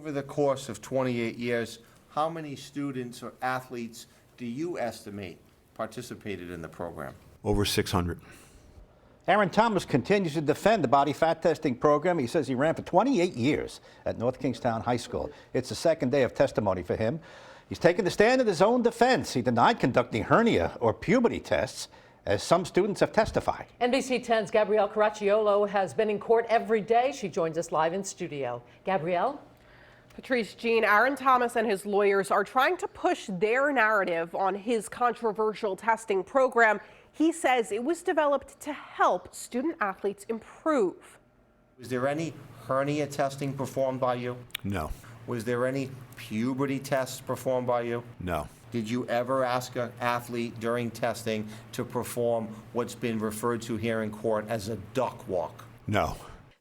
Over the course of 28 years, how many students or athletes do you estimate participated in the program? Over 600. Aaron Thomas continues to defend the body fat testing program. He says he ran for 28 years at North Kingstown High School. It's the second day of testimony for him. He's taken the stand in his own defense. He denied conducting hernia or puberty tests, as some students have testified. NBC 10's Gabrielle Caracciolo has been in court every day. She joins us live in studio. Gabrielle? Patrice, Jean, Aaron Thomas and his lawyers are trying to push their narrative on his controversial testing program. He says it was developed to help student athletes improve. Was there any hernia testing performed by you? No. Was there any puberty tests performed by you? No. Did you ever ask an athlete during testing to perform what's been referred to here in court as a duck walk? No.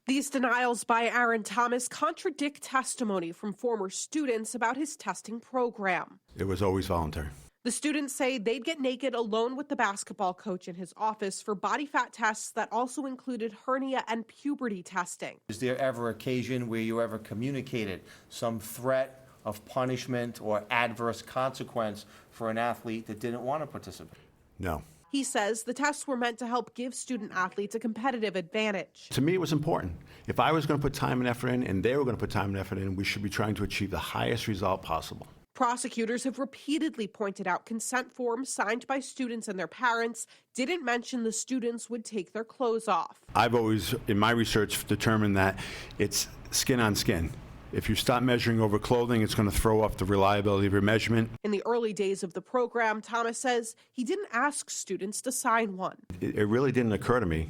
These denials by Aaron Thomas contradict testimony from former students about his testing program. It was always voluntary. The students say they'd get naked alone with the basketball coach in his office for body fat tests that also included hernia and puberty testing. Is there ever occasion where you ever communicated some threat of punishment or adverse consequence for an athlete that didn't want to participate? No. He says the tests were meant to help give student athletes a competitive advantage. To me, it was important. If I was going to put time and effort in, and they were going to put time and effort in, we should be trying to achieve the highest result possible. Prosecutors have repeatedly pointed out consent forms signed by students and their parents didn't mention the students would take their clothes off. I've always, in my research, determined that it's skin on skin. If you stop measuring over clothing, it's going to throw off the reliability of your measurement. In the early days of the program, Thomas says he didn't ask students to sign one. It really didn't occur to me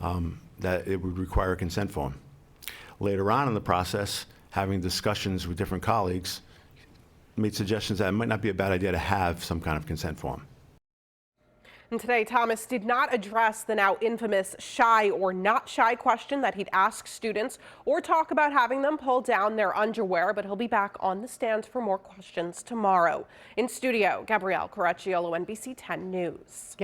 that it would require a consent form. Later on in the process, having discussions with different colleagues, made suggestions that it might not be a bad idea to have some kind of consent form. And today, Thomas did not address the now infamous shy or not shy question that he'd ask students or talk about having them pull down their underwear, but he'll be back on the stand for more questions tomorrow. In studio, Gabrielle Caracciolo, NBC 10 News.